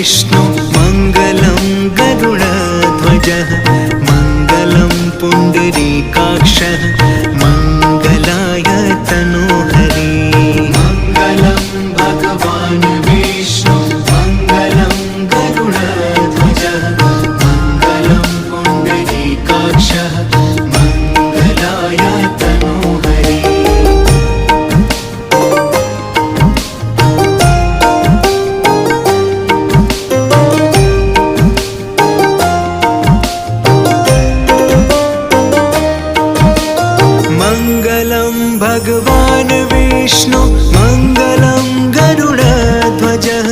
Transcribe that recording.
विष्णु मङ्गलं गरुडध्वजः मङ्गलं पुण्डरीकाक्षः मङ्गलाय तनोहरि मङ्गलं भगवान् विष्णु मङ्गलं गरुडध्वजः मङ्गलं पुण्डरीकाक्षः मङ्गलाय तनोहरि मङ्गलं भगवान् विष्णु मङ्गलं गरुडध्वजः